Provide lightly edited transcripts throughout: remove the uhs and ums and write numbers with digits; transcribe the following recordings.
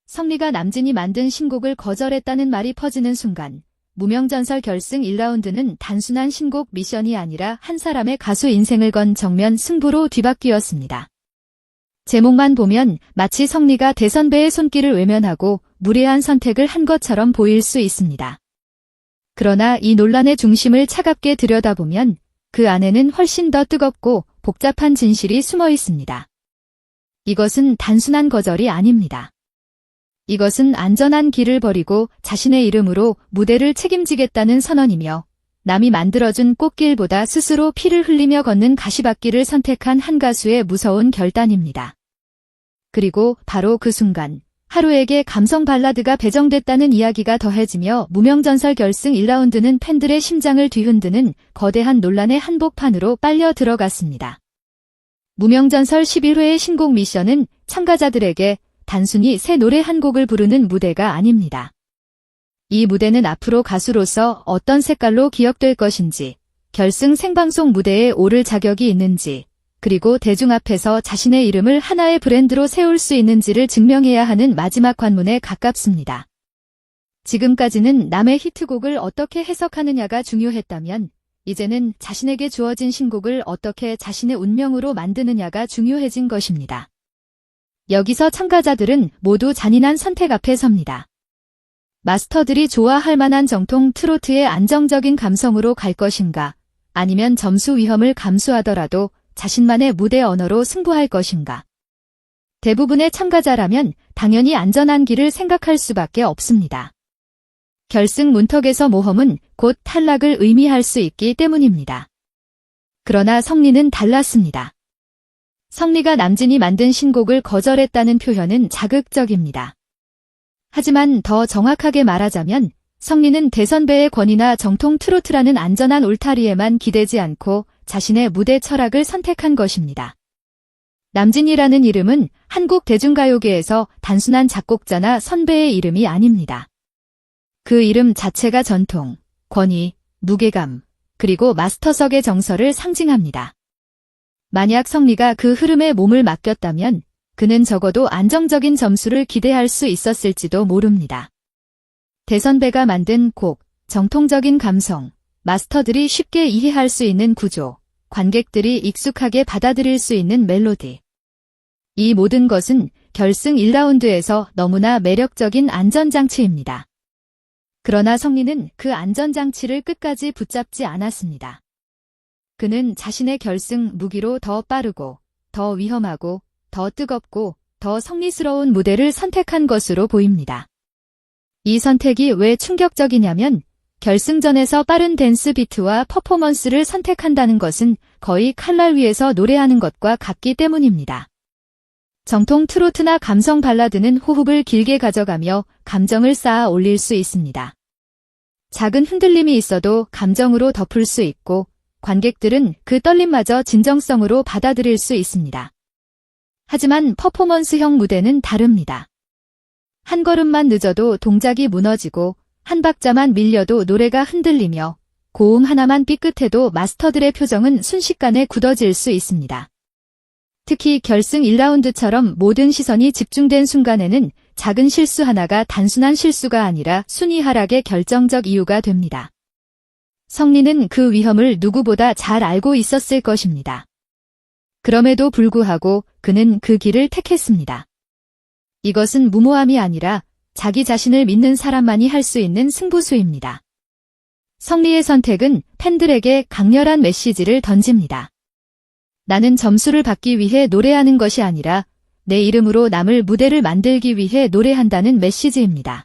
성리가 남진이 만든 신곡을 거절했다는 말이 퍼지는 순간 무명전설 결승 1라운드는 단순한 신곡 미션이 아니라 한 사람의 가수 인생을 건 정면 승부로 뒤바뀌었습니다. 제목만 보면 마치 성리가 대선배의 손길을 외면하고 무례한 선택을 한 것처럼 보일 수 있습니다. 그러나 이 논란의 중심을 차갑게 들여다보면 그 안에는 훨씬 더 뜨겁고 복잡한 진실이 숨어 있습니다. 이것은 단순한 거절이 아닙니다. 이것은 안전한 길을 버리고 자신의 이름으로 무대를 책임지겠다는 선언이며 남이 만들어준 꽃길보다 스스로 피를 흘리며 걷는 가시밭길을 선택한 한 가수의 무서운 결단입니다. 그리고 바로 그 순간 하루에게 감성 발라드가 배정됐다는 이야기가 더해지며 무명전설 결승 1라운드는 팬들의 심장을 뒤흔드는 거대한 논란의 한복판으로 빨려 들어갔습니다. 무명전설 11회의 신곡 미션은 참가자들에게 단순히 새 노래 한 곡을 부르는 무대가 아닙니다. 이 무대는 앞으로 가수로서 어떤 색깔로 기억될 것인지, 결승 생방송 무대에 오를 자격이 있는지, 그리고 대중 앞에서 자신의 이름을 하나의 브랜드로 세울 수 있는지를 증명해야 하는 마지막 관문에 가깝습니다. 지금까지는 남의 히트곡을 어떻게 해석하느냐가 중요했다면, 이제는 자신에게 주어진 신곡을 어떻게 자신의 운명으로 만드느냐가 중요해진 것입니다. 여기서 참가자들은 모두 잔인한 선택 앞에 섭니다. 마스터들이 좋아할 만한 정통 트로트의 안정적인 감성으로 갈 것인가, 아니면 점수 위험을 감수하더라도 자신만의 무대 언어로 승부할 것인가. 대부분의 참가자라면 당연히 안전한 길을 생각할 수밖에 없습니다. 결승 문턱에서 모험은 곧 탈락을 의미할 수 있기 때문입니다. 그러나 성리는 달랐습니다. 성리가 남진이 만든 신곡을 거절했다는 표현은 자극적입니다. 하지만 더 정확하게 말하자면 성리는 대선배의 권위나 정통 트로트라는 안전한 울타리에만 기대지 않고 자신의 무대 철학을 선택한 것입니다. 남진이라는 이름은 한국 대중가요계에서 단순한 작곡자나 선배의 이름이 아닙니다. 그 이름 자체가 전통, 권위, 무게감, 그리고 마스터석의 정서를 상징합니다. 만약 성리가 그 흐름에 몸을 맡겼다면 그는 적어도 안정적인 점수를 기대할 수 있었을지도 모릅니다. 대선배가 만든 곡, 정통적인 감성, 마스터들이 쉽게 이해할 수 있는 구조, 관객들이 익숙하게 받아들일 수 있는 멜로디. 이 모든 것은 결승 1라운드에서 너무나 매력적인 안전장치입니다. 그러나 성리는 그 안전장치를 끝까지 붙잡지 않았습니다. 그는 자신의 결승 무기로 더 빠르고, 더 위험하고, 더 뜨겁고, 더 성리스러운 무대를 선택한 것으로 보입니다. 이 선택이 왜 충격적이냐면 결승전에서 빠른 댄스 비트와 퍼포먼스를 선택한다는 것은 거의 칼날 위에서 노래하는 것과 같기 때문입니다. 정통 트로트나 감성 발라드는 호흡을 길게 가져가며 감정을 쌓아 올릴 수 있습니다. 작은 흔들림이 있어도 감정으로 덮을 수 있고 관객들은 그 떨림마저 진정성으로 받아들일 수 있습니다. 하지만 퍼포먼스형 무대는 다릅니다. 한 걸음만 늦어도 동작이 무너지고 한 박자만 밀려도 노래가 흔들리며 고음 하나만 삐끗해도 마스터들의 표정은 순식간에 굳어질 수 있습니다. 특히 결승 1라운드처럼 모든 시선이 집중된 순간에는 작은 실수 하나가 단순한 실수가 아니라 순위 하락의 결정적 이유가 됩니다. 성리는 그 위험을 누구보다 잘 알고 있었을 것입니다. 그럼에도 불구하고 그는 그 길을 택했습니다. 이것은 무모함이 아니라 자기 자신을 믿는 사람만이 할 수 있는 승부수입니다. 성리의 선택은 팬들에게 강렬한 메시지를 던집니다. 나는 점수를 받기 위해 노래하는 것이 아니라 내 이름으로 남을 무대를 만들기 위해 노래한다는 메시지입니다.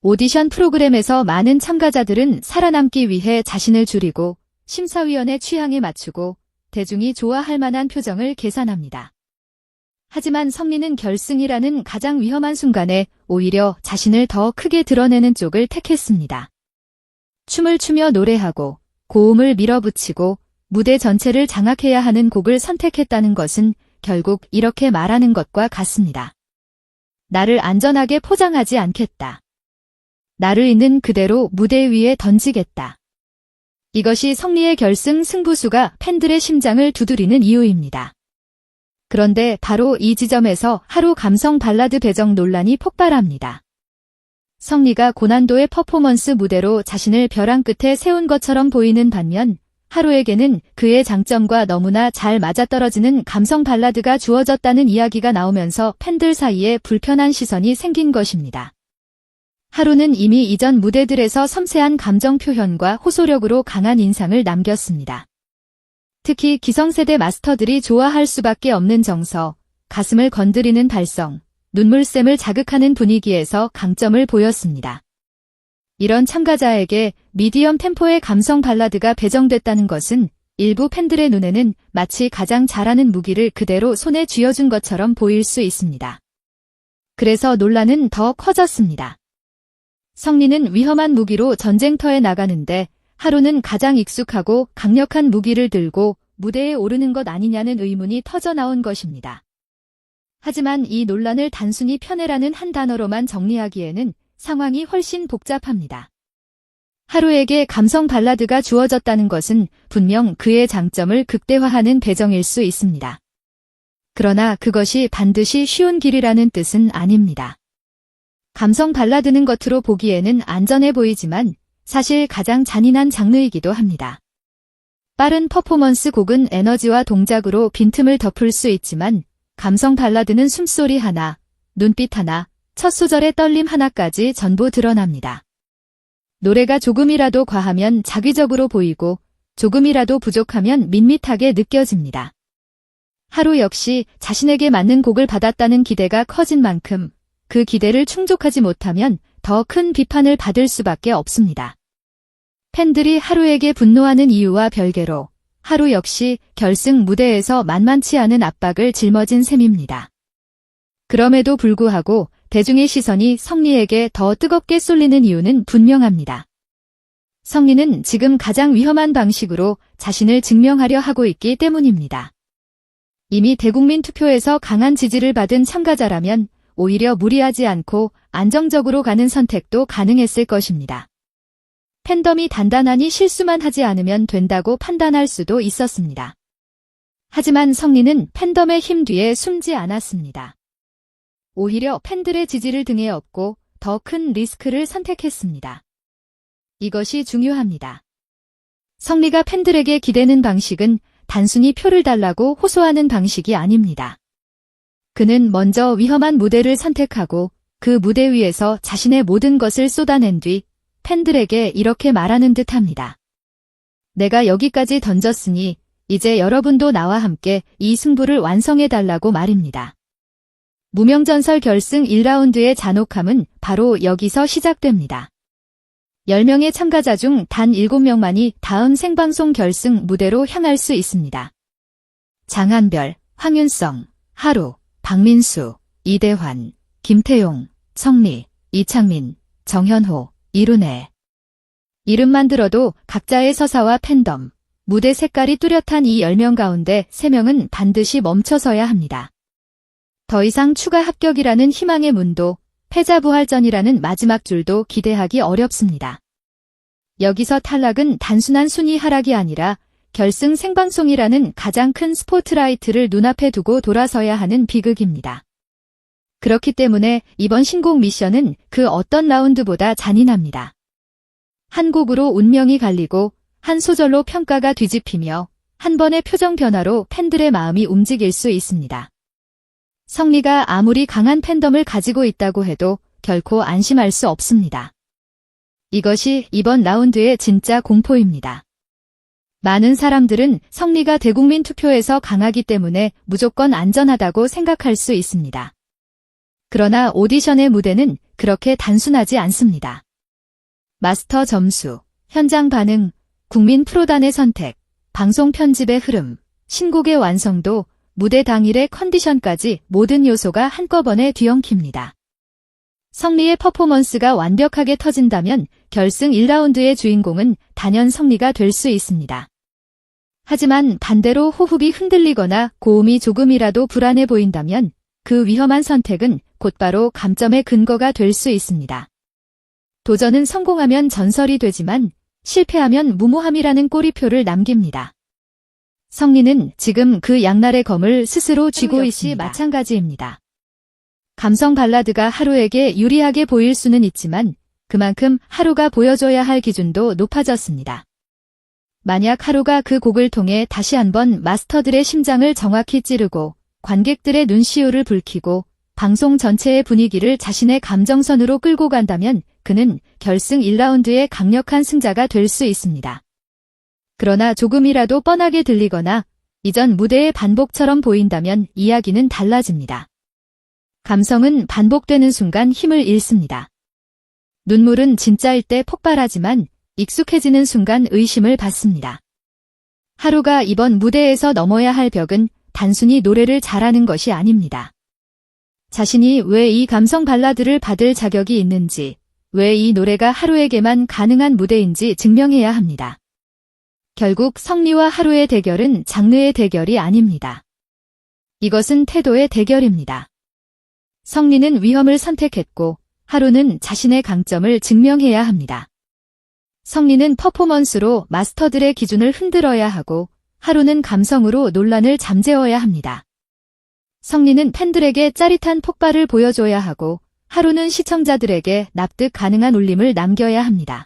오디션 프로그램에서 많은 참가자들은 살아남기 위해 자신을 줄이고 심사위원의 취향에 맞추고 대중이 좋아할 만한 표정을 계산합니다. 하지만 성리는 결승이라는 가장 위험한 순간에 오히려 자신을 더 크게 드러내는 쪽을 택했습니다. 춤을 추며 노래하고 고음을 밀어붙이고 무대 전체를 장악해야 하는 곡을 선택했다는 것은 결국 이렇게 말하는 것과 같습니다. 나를 안전하게 포장하지 않겠다. 나를 있는 그대로 무대 위에 던지겠다. 이것이 성리의 결승 승부수가 팬들의 심장을 두드리는 이유입니다. 그런데 바로 이 지점에서 하루 감성 발라드 배정 논란이 폭발합니다. 성리가 고난도의 퍼포먼스 무대로 자신을 벼랑 끝에 세운 것처럼 보이는 반면 하루에게는 그의 장점과 너무나 잘 맞아떨어지는 감성 발라드가 주어졌다는 이야기가 나오면서 팬들 사이에 불편한 시선이 생긴 것입니다. 하루는 이미 이전 무대들에서 섬세한 감정 표현과 호소력으로 강한 인상을 남겼습니다. 특히 기성세대 마스터들이 좋아할 수밖에 없는 정서, 가슴을 건드리는 발성, 눈물샘을 자극하는 분위기에서 강점을 보였습니다. 이런 참가자에게 미디엄 템포의 감성 발라드가 배정됐다는 것은 일부 팬들의 눈에는 마치 가장 잘하는 무기를 그대로 손에 쥐어준 것처럼 보일 수 있습니다. 그래서 논란은 더 커졌습니다. 성리는 위험한 무기로 전쟁터에 나가는데 하루는 가장 익숙하고 강력한 무기를 들고 무대에 오르는 것 아니냐는 의문이 터져나온 것입니다. 하지만 이 논란을 단순히 편애라는 한 단어로만 정리하기에는 상황이 훨씬 복잡합니다. 하루에게 감성 발라드가 주어졌다는 것은 분명 그의 장점을 극대화하는 배정일 수 있습니다. 그러나 그것이 반드시 쉬운 길이라는 뜻은 아닙니다. 감성 발라드는 겉으로 보기에는 안전해 보이지만 사실 가장 잔인한 장르이기도 합니다. 빠른 퍼포먼스 곡은 에너지와 동작으로 빈틈을 덮을 수 있지만 감성 발라드는 숨소리 하나, 눈빛 하나, 첫 소절의 떨림 하나까지 전부 드러납니다. 노래가 조금이라도 과하면 자기적으로 보이고 조금이라도 부족하면 밋밋하게 느껴집니다. 하루 역시 자신에게 맞는 곡을 받았다는 기대가 커진 만큼 그 기대를 충족하지 못하면 더 큰 비판을 받을 수밖에 없습니다. 팬들이 하루에게 분노하는 이유와 별개로 하루 역시 결승 무대에서 만만치 않은 압박을 짊어진 셈입니다. 그럼에도 불구하고 대중의 시선이 성리에게 더 뜨겁게 쏠리는 이유는 분명합니다. 성리는 지금 가장 위험한 방식으로 자신을 증명하려 하고 있기 때문입니다. 이미 대국민 투표에서 강한 지지를 받은 참가자라면 오히려 무리하지 않고 안정적으로 가는 선택도 가능했을 것입니다. 팬덤이 단단하니 실수만 하지 않으면 된다고 판단할 수도 있었습니다. 하지만 성리는 팬덤의 힘 뒤에 숨지 않았습니다. 오히려 팬들의 지지를 등에 업고 더 큰 리스크를 선택했습니다. 이것이 중요합니다. 성리가 팬들에게 기대는 방식은 단순히 표를 달라고 호소하는 방식이 아닙니다. 그는 먼저 위험한 무대를 선택하고 그 무대 위에서 자신의 모든 것을 쏟아낸 뒤 팬들에게 이렇게 말하는 듯합니다. 내가 여기까지 던졌으니 이제 여러분도 나와 함께 이 승부를 완성해달라고 말입니다. 무명전설 결승 1라운드의 잔혹함은 바로 여기서 시작됩니다. 10명의 참가자 중 단 7명만이 다음 생방송 결승 무대로 향할 수 있습니다. 장한별, 황윤성, 하루, 박민수, 이대환, 김태용, 성리, 이창민, 정현호, 이룬혜. 이름만 들어도 각자의 서사와 팬덤, 무대 색깔이 뚜렷한 이 10명 가운데 3명은 반드시 멈춰서야 합니다. 더 이상 추가 합격이라는 희망의 문도, 패자부활전이라는 마지막 줄도 기대하기 어렵습니다. 여기서 탈락은 단순한 순위 하락이 아니라 결승 생방송이라는 가장 큰 스포트라이트를 눈앞에 두고 돌아서야 하는 비극입니다. 그렇기 때문에 이번 신곡 미션은 그 어떤 라운드보다 잔인합니다. 한 곡으로 운명이 갈리고 한 소절로 평가가 뒤집히며 한 번의 표정 변화로 팬들의 마음이 움직일 수 있습니다. 성리가 아무리 강한 팬덤을 가지고 있다고 해도 결코 안심할 수 없습니다. 이것이 이번 라운드의 진짜 공포입니다. 많은 사람들은 성리가 대국민 투표에서 강하기 때문에 무조건 안전하다고 생각할 수 있습니다. 그러나 오디션의 무대는 그렇게 단순하지 않습니다. 마스터 점수, 현장 반응, 국민 프로단의 선택, 방송 편집의 흐름, 신곡의 완성도, 무대 당일의 컨디션까지 모든 요소가 한꺼번에 뒤엉킵니다. 성리의 퍼포먼스가 완벽하게 터진다면 결승 1라운드의 주인공은 단연 성리가 될 수 있습니다. 하지만 반대로 호흡이 흔들리거나 고음이 조금이라도 불안해 보인다면 그 위험한 선택은 곧바로 감점의 근거가 될 수 있습니다. 도전은 성공하면 전설이 되지만 실패하면 무모함이라는 꼬리표를 남깁니다. 성리는 지금 그 양날의 검을 스스로 쥐고 있이 마찬가지입니다. 감성 발라드가 하루에게 유리하게 보일 수는 있지만 그만큼 하루가 보여줘야 할 기준도 높아졌습니다. 만약 하루가 그 곡을 통해 다시 한번 마스터들의 심장을 정확히 찌르고 관객들의 눈시울을 붉히고 방송 전체의 분위기를 자신의 감정선으로 끌고 간다면 그는 결승 1라운드의 강력한 승자가 될 수 있습니다. 그러나 조금이라도 뻔하게 들리거나 이전 무대의 반복처럼 보인다면 이야기는 달라집니다. 감성은 반복되는 순간 힘을 잃습니다. 눈물은 진짜일 때 폭발하지만 익숙해지는 순간 의심을 받습니다. 하루가 이번 무대에서 넘어야 할 벽은 단순히 노래를 잘하는 것이 아닙니다. 자신이 왜 이 감성 발라드를 받을 자격이 있는지, 왜 이 노래가 하루에게만 가능한 무대인지 증명해야 합니다. 결국 성리와 하루의 대결은 장르의 대결이 아닙니다. 이것은 태도의 대결입니다. 성리는 위험을 선택했고 하루는 자신의 강점을 증명해야 합니다. 성리는 퍼포먼스로 마스터들의 기준을 흔들어야 하고 하루는 감성으로 논란을 잠재워야 합니다. 성리는 팬들에게 짜릿한 폭발을 보여줘야 하고 하루는 시청자들에게 납득 가능한 울림을 남겨야 합니다.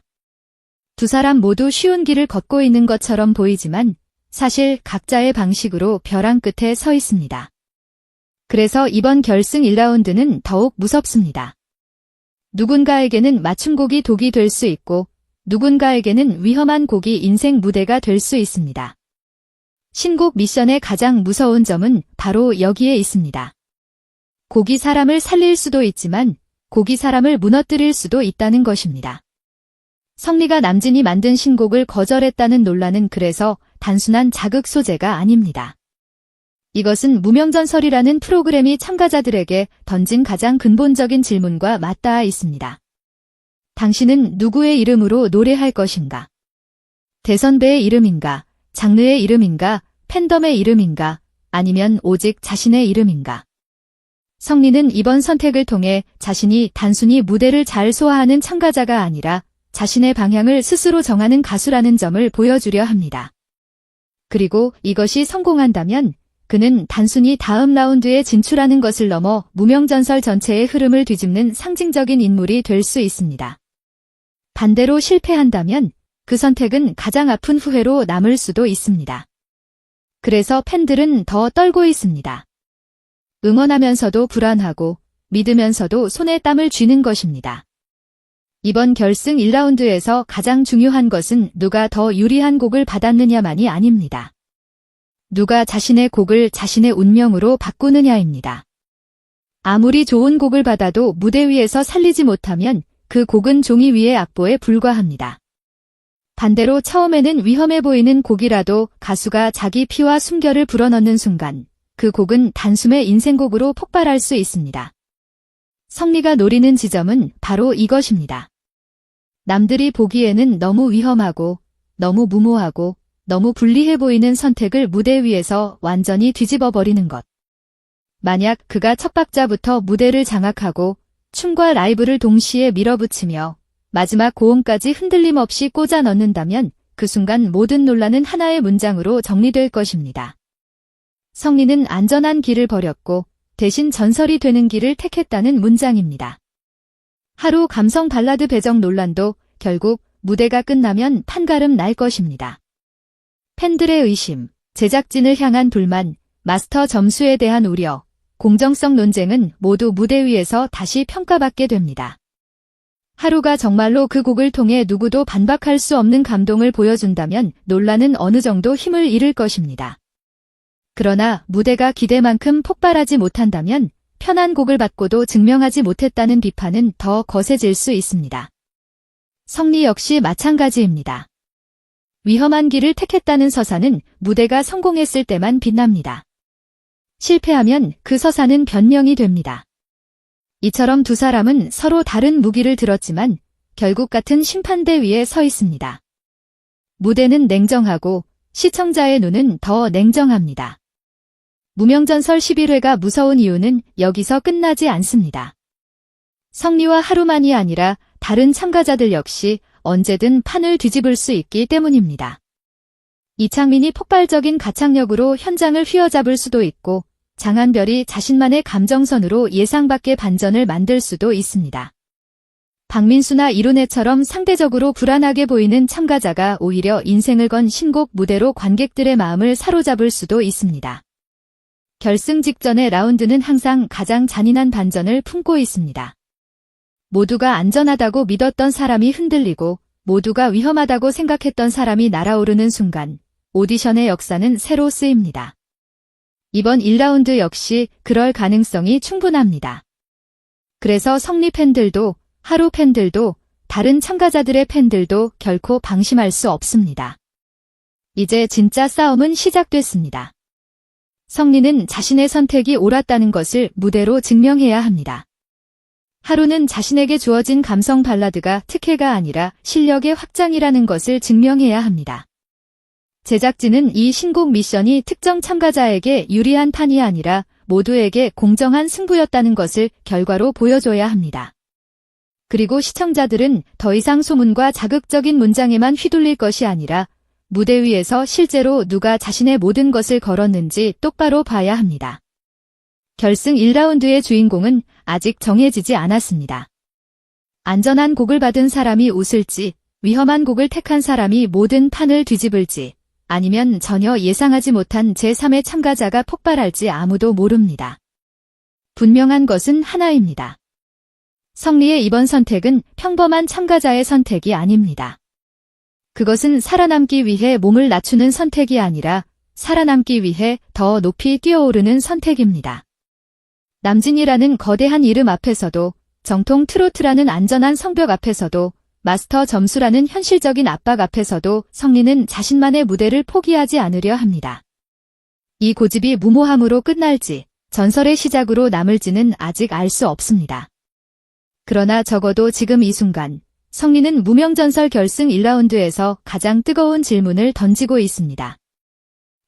두 사람 모두 쉬운 길을 걷고 있는 것처럼 보이지만 사실 각자의 방식으로 벼랑 끝에 서 있습니다. 그래서 이번 결승 1라운드는 더욱 무섭습니다. 누군가에게는 맞춤곡이 독이 될 수 있고 누군가에게는 위험한 곡이 인생 무대가 될 수 있습니다. 신곡 미션의 가장 무서운 점은 바로 여기에 있습니다. 곡이 사람을 살릴 수도 있지만 곡이 사람을 무너뜨릴 수도 있다는 것입니다. 성리가 남진이 만든 신곡을 거절했다는 논란은 그래서 단순한 자극 소재가 아닙니다. 이것은 무명전설이라는 프로그램이 참가자들에게 던진 가장 근본적인 질문과 맞닿아 있습니다. 당신은 누구의 이름으로 노래할 것인가? 대선배의 이름인가? 장르의 이름인가? 팬덤의 이름인가? 아니면 오직 자신의 이름인가? 성리는 이번 선택을 통해 자신이 단순히 무대를 잘 소화하는 참가자가 아니라 자신의 방향을 스스로 정하는 가수라는 점을 보여주려 합니다. 그리고 이것이 성공한다면 그는 단순히 다음 라운드에 진출하는 것을 넘어 무명전설 전체의 흐름을 뒤집는 상징적인 인물이 될 수 있습니다. 반대로 실패한다면 그 선택은 가장 아픈 후회로 남을 수도 있습니다. 그래서 팬들은 더 떨고 있습니다. 응원하면서도 불안하고 믿으면서도 손에 땀을 쥐는 것입니다. 이번 결승 1라운드에서 가장 중요한 것은 누가 더 유리한 곡을 받았느냐만이 아닙니다. 누가 자신의 곡을 자신의 운명으로 바꾸느냐입니다. 아무리 좋은 곡을 받아도 무대 위에서 살리지 못하면 그 곡은 종이 위의 악보에 불과합니다. 반대로 처음에는 위험해 보이는 곡이라도 가수가 자기 피와 숨결을 불어넣는 순간 그 곡은 단숨에 인생곡으로 폭발할 수 있습니다. 성리가 노리는 지점은 바로 이것입니다. 남들이 보기에는 너무 위험하고 너무 무모하고 너무 불리해 보이는 선택을 무대 위에서 완전히 뒤집어버리는 것. 만약 그가 첫 박자부터 무대를 장악하고 춤과 라이브를 동시에 밀어붙이며 마지막 고음까지 흔들림 없이 꽂아 넣는다면 그 순간 모든 논란은 하나의 문장으로 정리될 것입니다. 성리는 안전한 길을 버렸고 대신 전설이 되는 길을 택했다는 문장입니다. 하루 감성 발라드 배정 논란도 결국 무대가 끝나면 판가름 날 것입니다. 팬들의 의심, 제작진을 향한 불만, 마스터 점수에 대한 우려, 공정성 논쟁은 모두 무대 위에서 다시 평가받게 됩니다. 하루가 정말로 그 곡을 통해 누구도 반박할 수 없는 감동을 보여준다면 논란은 어느 정도 힘을 잃을 것입니다. 그러나 무대가 기대만큼 폭발하지 못한다면 편한 곡을 받고도 증명하지 못했다는 비판은 더 거세질 수 있습니다. 성리 역시 마찬가지입니다. 위험한 길을 택했다는 서사는 무대가 성공했을 때만 빛납니다. 실패하면 그 서사는 변명이 됩니다. 이처럼 두 사람은 서로 다른 무기를 들었지만 결국 같은 심판대 위에 서 있습니다. 무대는 냉정하고 시청자의 눈은 더 냉정합니다. 무명전설 11회가 무서운 이유는 여기서 끝나지 않습니다. 성리와 하루만이 아니라 다른 참가자들 역시 언제든 판을 뒤집을 수 있기 때문입니다. 이창민이 폭발적인 가창력으로 현장을 휘어잡을 수도 있고 장한별이 자신만의 감정선으로 예상 밖의 반전을 만들 수도 있습니다. 박민수나 이룬혜처럼 상대적으로 불안하게 보이는 참가자가 오히려 인생을 건 신곡 무대로 관객들의 마음을 사로잡을 수도 있습니다. 결승 직전의 라운드는 항상 가장 잔인한 반전을 품고 있습니다. 모두가 안전하다고 믿었던 사람이 흔들리고 모두가 위험하다고 생각했던 사람이 날아오르는 순간 오디션의 역사는 새로 쓰입니다. 이번 1라운드 역시 그럴 가능성이 충분합니다. 그래서 성리 팬들도 하루 팬들도 다른 참가자들의 팬들도 결코 방심할 수 없습니다. 이제 진짜 싸움은 시작됐습니다. 성리는 자신의 선택이 옳았다는 것을 무대로 증명해야 합니다. 하루는 자신에게 주어진 감성 발라드가 특혜가 아니라 실력의 확장이라는 것을 증명해야 합니다. 제작진은 이 신곡 미션이 특정 참가자에게 유리한 판이 아니라 모두에게 공정한 승부였다는 것을 결과로 보여줘야 합니다. 그리고 시청자들은 더 이상 소문과 자극적인 문장에만 휘둘릴 것이 아니라 무대 위에서 실제로 누가 자신의 모든 것을 걸었는지 똑바로 봐야 합니다. 결승 1라운드의 주인공은 아직 정해지지 않았습니다. 안전한 곡을 받은 사람이 웃을지, 위험한 곡을 택한 사람이 모든 판을 뒤집을지, 아니면 전혀 예상하지 못한 제3의 참가자가 폭발할지 아무도 모릅니다. 분명한 것은 하나입니다. 성리의 이번 선택은 평범한 참가자의 선택이 아닙니다. 그것은 살아남기 위해 몸을 낮추는 선택이 아니라 살아남기 위해 더 높이 뛰어오르는 선택입니다. 남진이라는 거대한 이름 앞에서도, 정통 트로트라는 안전한 성벽 앞에서도, 마스터 점수라는 현실적인 압박 앞에서도 성리는 자신만의 무대를 포기하지 않으려 합니다. 이 고집이 무모함으로 끝날지, 전설의 시작으로 남을지는 아직 알 수 없습니다. 그러나 적어도 지금 이 순간, 성리는 무명전설 결승 1라운드에서 가장 뜨거운 질문을 던지고 있습니다.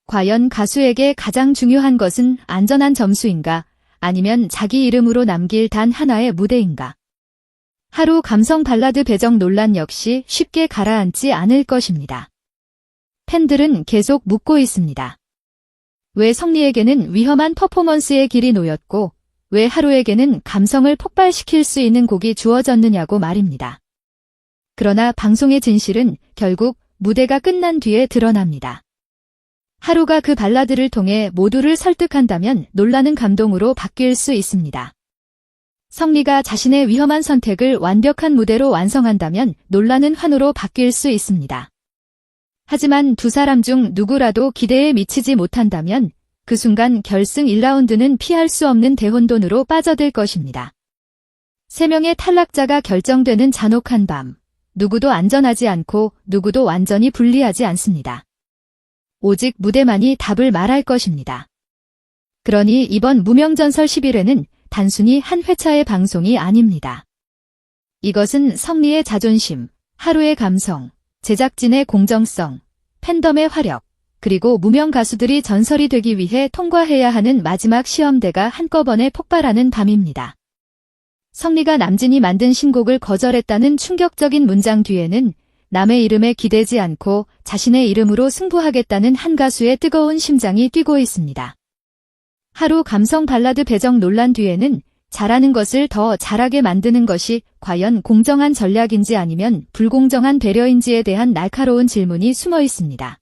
과연 가수에게 가장 중요한 것은 안전한 점수인가, 아니면 자기 이름으로 남길 단 하나의 무대인가? 하루 감성 발라드 배정 논란 역시 쉽게 가라앉지 않을 것입니다. 팬들은 계속 묻고 있습니다. 왜 성리에게는 위험한 퍼포먼스의 길이 놓였고, 왜 하루에게는 감성을 폭발시킬 수 있는 곡이 주어졌느냐고 말입니다. 그러나 방송의 진실은 결국 무대가 끝난 뒤에 드러납니다. 하루가 그 발라드를 통해 모두를 설득한다면 논란은 감동으로 바뀔 수 있습니다. 성리가 자신의 위험한 선택을 완벽한 무대로 완성한다면 논란은 환호로 바뀔 수 있습니다. 하지만 두 사람 중 누구라도 기대에 미치지 못한다면 그 순간 결승 1라운드는 피할 수 없는 대혼돈으로 빠져들 것입니다. 3명의 탈락자가 결정되는 잔혹한 밤. 누구도 안전하지 않고 누구도 완전히 불리하지 않습니다. 오직 무대만이 답을 말할 것입니다. 그러니 이번 무명전설 11회는 단순히 한 회차의 방송이 아닙니다. 이것은 성리의 자존심, 하루의 감성, 제작진의 공정성, 팬덤의 화력, 그리고 무명 가수들이 전설이 되기 위해 통과해야 하는 마지막 시험대가 한꺼번에 폭발하는 밤입니다. 성리가 남진이 만든 신곡을 거절했다는 충격적인 문장 뒤에는 남의 이름에 기대지 않고 자신의 이름으로 승부하겠다는 한 가수의 뜨거운 심장이 뛰고 있습니다. 하루 감성 발라드 배정 논란 뒤에는 잘하는 것을 더 잘하게 만드는 것이 과연 공정한 전략인지 아니면 불공정한 배려인지에 대한 날카로운 질문이 숨어 있습니다.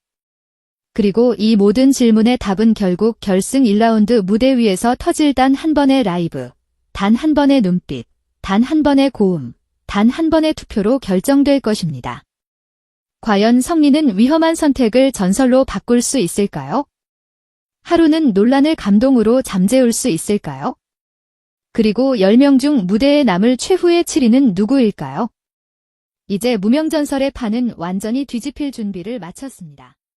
그리고 이 모든 질문의 답은 결국 결승 1라운드 무대 위에서 터질 단 한 번의 라이브, 단 한 번의 눈빛, 단 한 번의 고음, 단 한 번의 투표로 결정될 것입니다. 과연 성리는 위험한 선택을 전설로 바꿀 수 있을까요? 하루는 논란을 감동으로 잠재울 수 있을까요? 그리고 10명 중 무대에 남을 최후의 7위는 누구일까요? 이제 무명전설의 판은 완전히 뒤집힐 준비를 마쳤습니다.